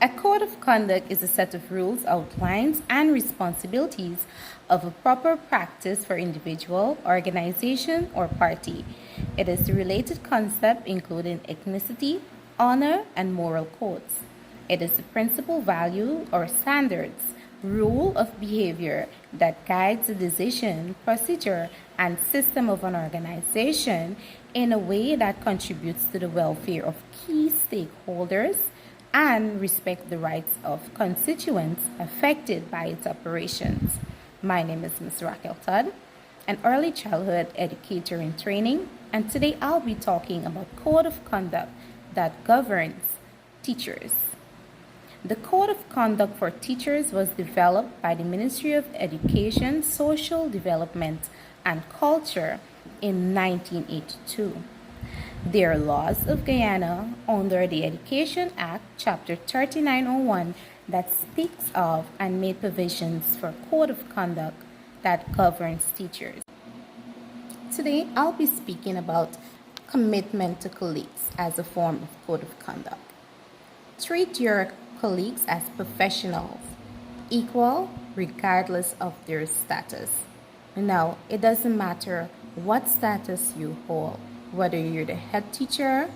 A code of conduct is a set of rules, outlines, and responsibilities of a proper practice for individual, organization, or party. It is a related concept including ethnicity, honor, and moral codes. It is the principal value or standards, rule of behavior that guides the decision, procedure, and system of an organization in a way that contributes to the welfare of key stakeholders and respect the rights of constituents affected by its operations. My name is Ms. Raquel Todd, an early childhood educator in training, and today I'll be talking about code of conduct that governs teachers. The Code of Conduct for Teachers was developed by the Ministry of Education, Social Development, and Culture in 1982. They are laws of Guyana under the Education Act, Chapter 3901, that speaks of and made provisions for code of conduct that governs teachers. Today, I'll be speaking about commitment to colleagues as a form of code of conduct. Treat your colleagues as professionals, equal regardless of their status. Now, it doesn't matter what status you hold, whether you're the head teacher,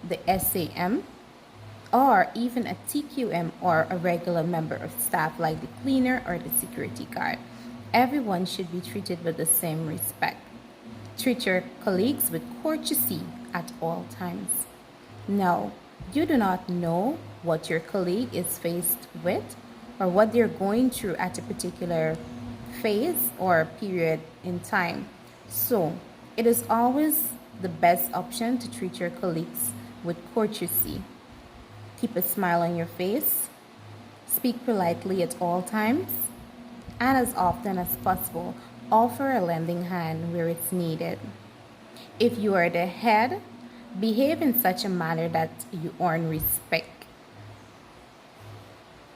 the SAM, or even a TQM or a regular member of staff like the cleaner or the security guard. Everyone should be treated with the same respect. Treat your colleagues with courtesy at all times. Now, you do not know what your colleague is faced with or what they're going through at a particular phase or period in time. So, it is always the best option to treat your colleagues with courtesy. Keep a smile on your face, speak politely at all times, and as often as possible, offer a lending hand where it's needed. If you are the head, behave in such a manner that you earn respect.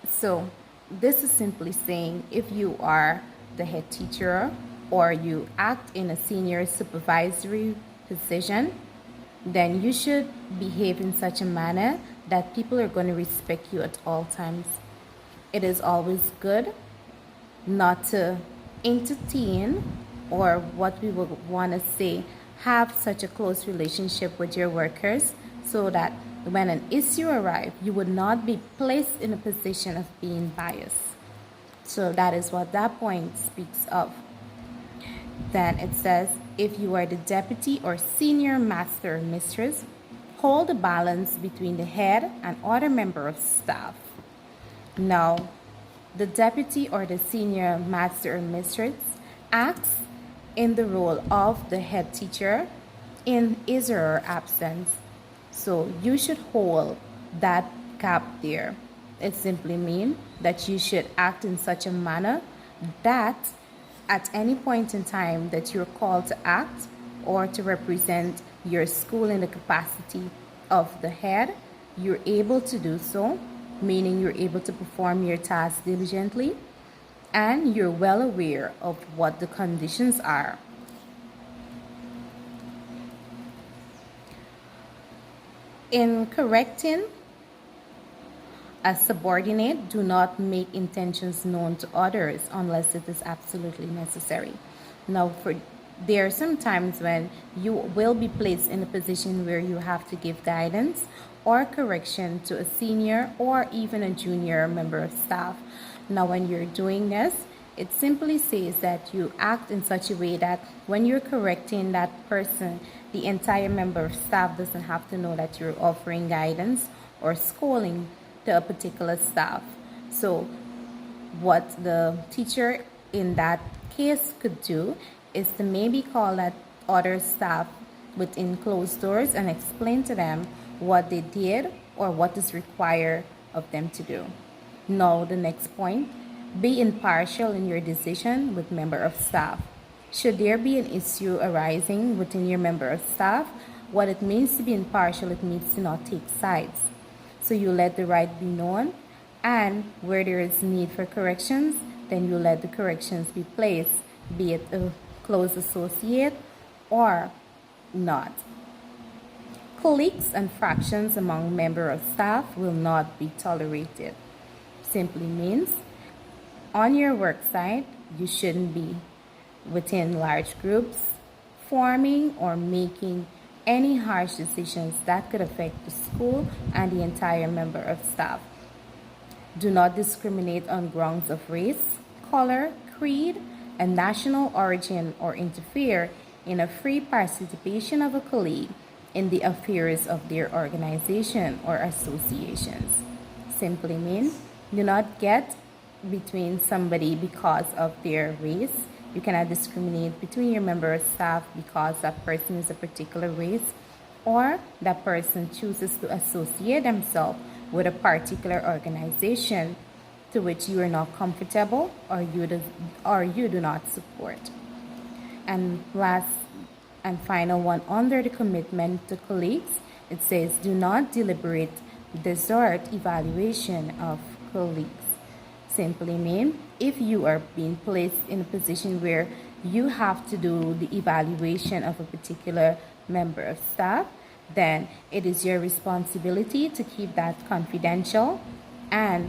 So, this is simply saying if you are the head teacher or you act in a senior supervisory position, then you should behave in such a manner that people are going to respect you at all times. It is always good not to entertain, or what we would want to say, have such a close relationship with your workers so that when an issue arrives, you would not be placed in a position of being biased. So that is what that point speaks of. Then it says, if you are the deputy or senior master or mistress, hold a balance between the head and other member of staff. Now, the deputy or the senior master or mistress acts in the role of the head teacher in his or her absence. So you should hold that gap there. It simply means that you should act in such a manner that at any point in time that you're called to act or to represent your school in the capacity of the head, you're able to do so, meaning you're able to perform your task diligently and you're well aware of what the conditions are. In correcting a subordinate, do not make intentions known to others unless it is absolutely necessary. Now, there are some times when you will be placed in a position where you have to give guidance or correction to a senior or even a junior member of staff. Now, when you're doing this, it simply says that you act in such a way that when you're correcting that person, the entire member of staff doesn't have to know that you're offering guidance or scolding to a particular staff. So what the teacher in that case could do is to maybe call that other staff within closed doors and explain to them what they did or what is required of them to do. Now, the next point, be impartial in your decision with member of staff. Should there be an issue arising within your member of staff, what it means to be impartial, it means to not take sides. So you let the right be known, and where there is need for corrections, then you let the corrections be placed, be it a close associate or not. Cliques and fractions among members of staff will not be tolerated. Simply means on your work site, you shouldn't be within large groups forming or making any harsh decisions that could affect the school and the entire member of staff. Do not discriminate on grounds of race, color, creed, and national origin or interfere in a free participation of a colleague in the affairs of their organization or associations. Simply mean, do not get between somebody because of their race. You cannot discriminate between your member of staff because that person is a particular race or that person chooses to associate themselves with a particular organization to which you are not comfortable or you do not support. And last and final one, under the commitment to colleagues, it says do not deliberate desert evaluation of colleagues. Simply mean if you are being placed in a position where you have to do the evaluation of a particular member of staff, then it is your responsibility to keep that confidential and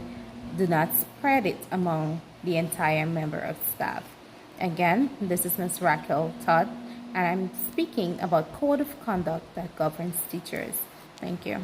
do not spread it among the entire member of staff. Again, this is Ms. Raquel Todd, and I'm speaking about code of conduct that governs teachers. Thank you.